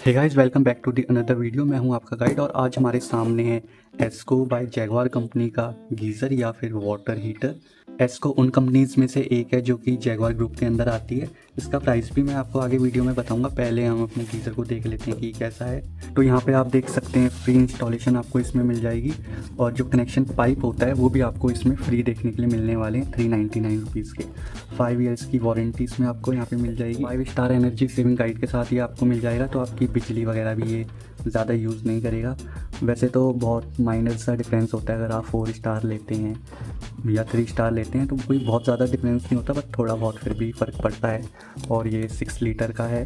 Hey guys, welcome back to the another video. मैं हूं आपका गाइड और आज हमारे सामने है एस्को बाय जैगवार कंपनी का गीज़र या फिर वाटर हीटर। एस्को उन कंपनीज़ में से एक है जो कि जैगवार ग्रुप के अंदर आती है। इसका प्राइस भी मैं आपको आगे वीडियो में बताऊंगा। पहले हम अपने गीज़र को देख लेते हैं कि कैसा है। तो यहाँ पे आप देख सकते हैं फ्री इंस्टॉलेशन आपको इसमें मिल जाएगी और जो कनेक्शन पाइप होता है वो भी आपको इसमें फ्री देखने के लिए मिलने वाले हैं 399 रुपीज़ के। 5 ईयर्स की वारंटी इसमें आपको यहाँ पे मिल जाएगी। 5 स्टार एनर्जी सेविंग गाइड के साथ ये आपको मिल जाएगा, तो आपकी बिजली वगैरह भी ये ज़्यादा यूज़ नहीं करेगा। वैसे तो बहुत माइनर सा डिफरेंस होता है, अगर आप 4 स्टार लेते हैं या 3 स्टार लेते हैं तो कोई बहुत ज़्यादा डिफरेंस नहीं होता, बट थोड़ा बहुत फिर भी फ़र्क पड़ता है। और ये 6 लीटर का है।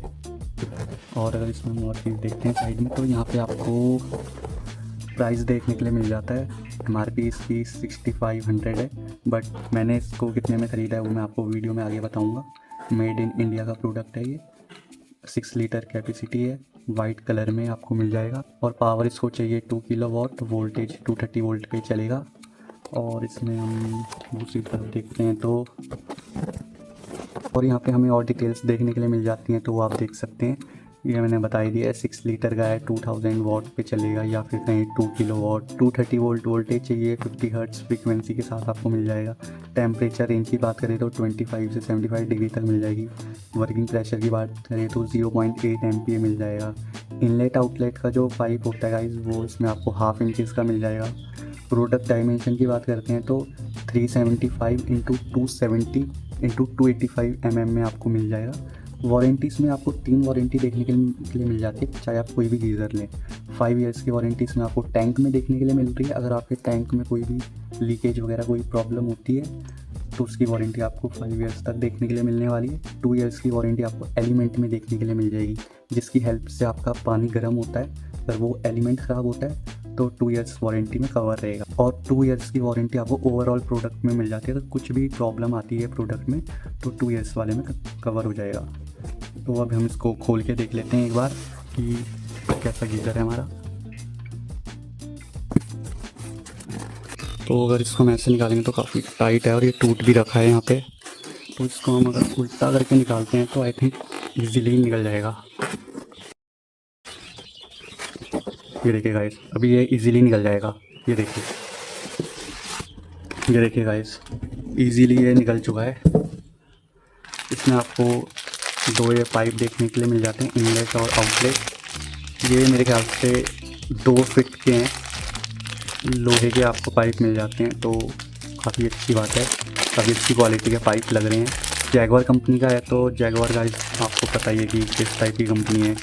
और अगर इसमें हम और चीज़ देखते हैं साइड में, तो यहाँ पे आपको प्राइस देखने के लिए मिल जाता है। MRP इसकी 6500 है, बट मैंने इसको कितने में ख़रीदा है वो मैं आपको वीडियो में आगे बताऊँगा। मेड इन इंडिया का प्रोडक्ट है ये। 6 लीटर कैपेसिटी है, वाइट कलर में आपको मिल जाएगा। और पावर इसको चाहिए 2 किलोवाट, वोल्टेज 230 वोल्ट पे चलेगा। और इसमें हम दूसरी तरफ देखते हैं तो और यहाँ पे हमें और डिटेल्स देखने के लिए मिल जाती हैं, तो वो आप देख सकते हैं। ये मैंने बता ही दिया है, 6 लीटर का है, 2000 वाट पे चलेगा या फिर कहीं 2 किलोवाट। 230 वोल्ट वोल्टेज चाहिए, 50 हर्ट्ज़ फ्रीक्वेंसी के साथ आपको मिल जाएगा। टेम्परेचर रेंज की बात करें तो 25 से 75 डिग्री तक मिल जाएगी। वर्किंग प्रेशर की बात करें तो 0.8 MPa मिल जाएगा। इनलेट आउटलेट का जो पाइप होता है गाइस, वो इसमें आपको 1/2 इंचज़ का मिल जाएगा। प्रोडक्ट डायमेंशन की बात करते हैं तो 375 इंटू 270 इंटू 285 mm में आपको मिल जाएगा। वारंटी इसमें आपको 3 वारंटी देखने के लिए मिल जाती है, चाहे आप कोई भी गीज़र लें। 5 ईयर्स की वारंटी इसमें आपको टैंक में देखने के लिए मिल रही है। अगर आपके टैंक में कोई भी लीकेज वगैरह कोई प्रॉब्लम होती है तो उसकी वारंटी आपको 5 ईयर्स तक देखने के लिए मिलने वाली है। 2 ईयर्स की वारंटी आपको एलिमेंट में देखने के लिए मिल जाएगी, जिसकी हेल्प से आपका पानी गर्म होता है। अगर वो एलिमेंट ख़राब होता है तो 2 ईयर्स वारंटी में कवर रहेगा। और 2 ईयर्स की वारंटी आपको ओवरऑल प्रोडक्ट में मिल जाती है। अगर कुछ भी प्रॉब्लम आती है प्रोडक्ट में तो 2 ईयर्स वाले में कवर हो जाएगा। तो अब हम इसको खोल के देख लेते हैं एक बार कि कैसा गीज़र है हमारा। तो अगर इसको हम ऐसे निकालेंगे तो काफ़ी टाइट है और ये टूट भी रखा है यहाँ पे। तो इसको हम अगर उल्टा करके निकालते हैं तो आई थिंक ईजीली निकल जाएगा। ये देखिए गाइस, अभी ये इजीली निकल जाएगा। ये देखिए गाइस, इजीली ये निकल चुका है। इसमें आपको 2 ये पाइप देखने के लिए मिल जाते हैं, इनलेट और आउटलेट। ये मेरे ख्याल से 2 फीट के हैं, लोहे के आपको पाइप मिल जाते हैं, तो काफ़ी अच्छी बात है। काफ़ी अच्छी क्वालिटी के पाइप लग रहे हैं। जैगवार कंपनी का है, तो जैगवार गाइस आपको पता ही है कि किस टाइप की कंपनी है।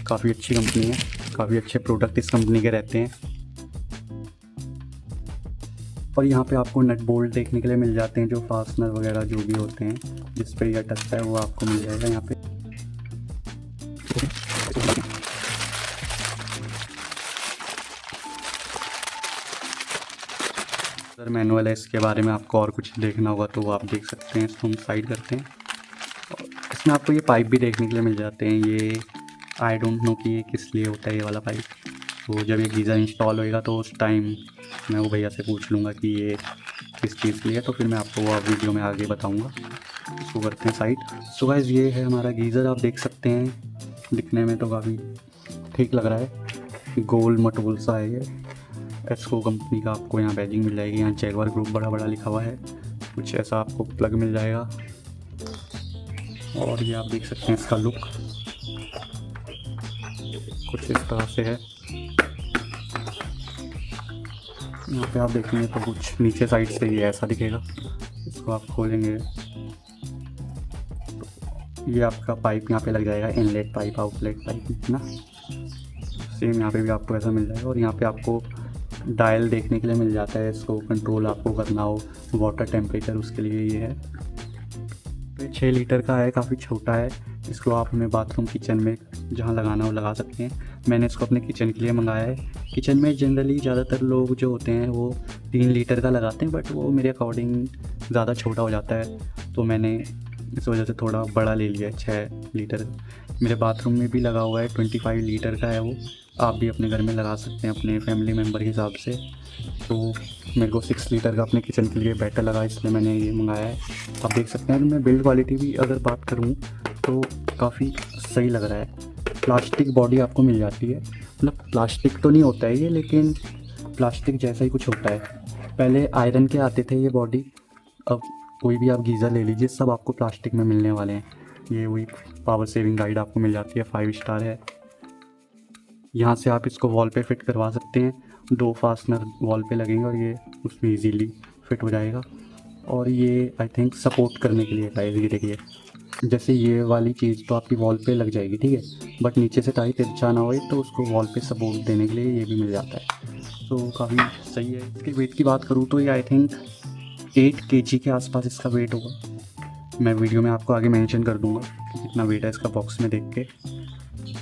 काफ़ी अच्छी कंपनी है, काफ़ी अच्छे प्रोडक्ट इस कंपनी के रहते हैं। और यहाँ पे आपको नट बोल्ट देखने के लिए मिल जाते हैं, जो फास्टनर वगैरह जो भी होते हैं जिस पे यह टचता है वो आपको मिल जाएगा यहाँ पे। अगर मैनुअल है, इसके बारे में आपको और कुछ देखना होगा तो वो आप देख सकते हैं। इसको हम साइड करते हैं और इसमें आपको ये पाइप भी देखने के लिए मिल जाते हैं। ये आई डोंट नो कि ये किस लिए होता है ये वाला पाइप। तो जब ये गीज़र इंस्टॉल होएगा तो उस टाइम मैं वो भैया से पूछ लूँगा कि ये किस चीज़ के लिए है, तो फिर मैं आपको वो वीडियो में आगे बताऊँगा। इसको करते हैं साइड। सो गाइस, ये है हमारा गीज़र। आप देख सकते हैं दिखने में तो काफ़ी ठीक लग रहा है, गोल मटोल सा है ये। एस्को कंपनी का आपको यहाँ बैजिंग मिल जाएगी। यहाँ जैगवार ग्रुप बड़ा बड़ा लिखा हुआ है। कुछ ऐसा आपको प्लग मिल जाएगा और ये आप देख सकते हैं इसका लुक कुछ इस तरह से है। यहाँ पे आप देखेंगे तो कुछ नीचे साइड से ये ऐसा दिखेगा। इसको आप खोलेंगे तो ये आपका पाइप यहाँ पे लग जाएगा, इनलेट पाइप आउटलेट पाइप ना। सेम यहाँ पे भी आपको ऐसा मिल जाएगा। और यहाँ पे आपको डायल देखने के लिए मिल जाता है। इसको कंट्रोल आपको करना हो वाटर टेम्परेचर, उसके लिए ये है। तो 6 लीटर का है, काफ़ी छोटा है। इसको आप अपने बाथरूम किचन में जहाँ लगाना हो लगा सकते हैं। मैंने इसको अपने किचन के लिए मंगाया है। किचन में जनरली ज़्यादातर लोग जो होते हैं वो 3 लीटर का लगाते हैं, बट वो मेरे अकॉर्डिंग ज़्यादा छोटा हो जाता है, तो मैंने इस वजह से थोड़ा बड़ा ले लिया है, 6 लीटर। मेरे बाथरूम में भी लगा हुआ है, 25 लीटर का है वो। आप भी अपने घर में लगा सकते हैं अपने फैमिली मेम्बर के हिसाब से। तो मेरे को 6 लीटर का अपने किचन के लिए बेटर लगा, इसलिए मैंने ये मंगाया है। आप देख सकते हैं। मैं बिल्ड क्वालिटी भी अगर बात करूँ तो काफ़ी सही लग रहा है। प्लास्टिक बॉडी आपको मिल जाती है, मतलब प्लास्टिक तो नहीं होता है ये, लेकिन प्लास्टिक जैसा ही कुछ होता है। पहले आयरन के आते थे ये बॉडी, अब कोई भी आप गीज़र ले लीजिए सब आपको प्लास्टिक में मिलने वाले हैं। ये वही पावर सेविंग गाइड आपको मिल जाती है, 5 स्टार है। यहाँ से आप इसको वॉल पे फिट करवा सकते हैं, 2 फास्टनर वॉल पे लगेंगे और ये उसमें इजीली फिट हो जाएगा। और ये आई थिंक सपोर्ट करने के लिए गाइस, ये देखिए जैसे ये वाली चीज़ तो आपकी वॉल पे लग जाएगी, ठीक है, बट नीचे से ताकि तिरछा ना होए तो उसको वॉल पे सपोर्ट देने के लिए ये भी मिल जाता है। तो काफ़ी सही है। इसके वेट की बात करूँ तो ये आई थिंक 8 kg के आसपास इसका वेट होगा। मैं वीडियो में आपको आगे मेंशन कर दूंगा कि कितना वेट है इसका बॉक्स में देख के।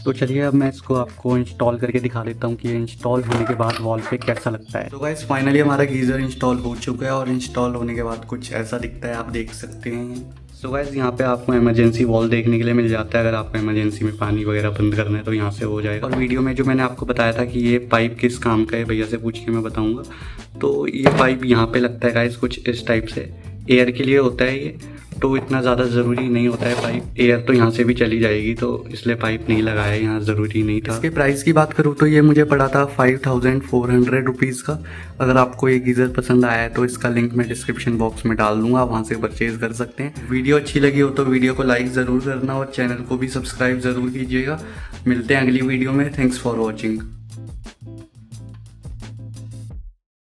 तो चलिए अब मैं इसको आपको इंस्टॉल करके दिखा देता हूँ कि ये इंस्टॉल होने के बाद वॉल पे कैसा लगता है। तो गाइस फाइनली हमारा गीज़र इंस्टॉल हो चुका है और इंस्टॉल होने के बाद कुछ ऐसा दिखता है, आप देख सकते हैं। तो गाइस यहाँ पे आपको इमरजेंसी वॉल देखने के लिए मिल जाता है, अगर आपको इमरजेंसी में पानी वगैरह बंद करना है तो यहाँ से हो जाएगा। और वीडियो में जो मैंने आपको बताया था कि ये पाइप किस काम का है, भैया से पूछ के मैं बताऊँगा। तो ये पाइप यहाँ पे लगता है गाइस कुछ इस टाइप से, एयर के लिए होता है ये, तो इतना ज़्यादा ज़रूरी नहीं होता है पाइप, एयर तो यहाँ से भी चली जाएगी, तो इसलिए पाइप नहीं लगाया है, यहाँ ज़रूरी नहीं था। इसके प्राइस की बात करूँ तो ये मुझे पड़ा था 5400 रुपीज़ का। अगर आपको ये गीज़र पसंद आया है तो इसका लिंक मैं डिस्क्रिप्शन बॉक्स में डाल दूँगा, वहाँ से परचेज़ कर सकते हैं। वीडियो अच्छी लगी हो तो वीडियो को लाइक ज़रूर करना और चैनल को भी सब्सक्राइब ज़रूर कीजिएगा। मिलते हैं अगली वीडियो में। Thanks for watching.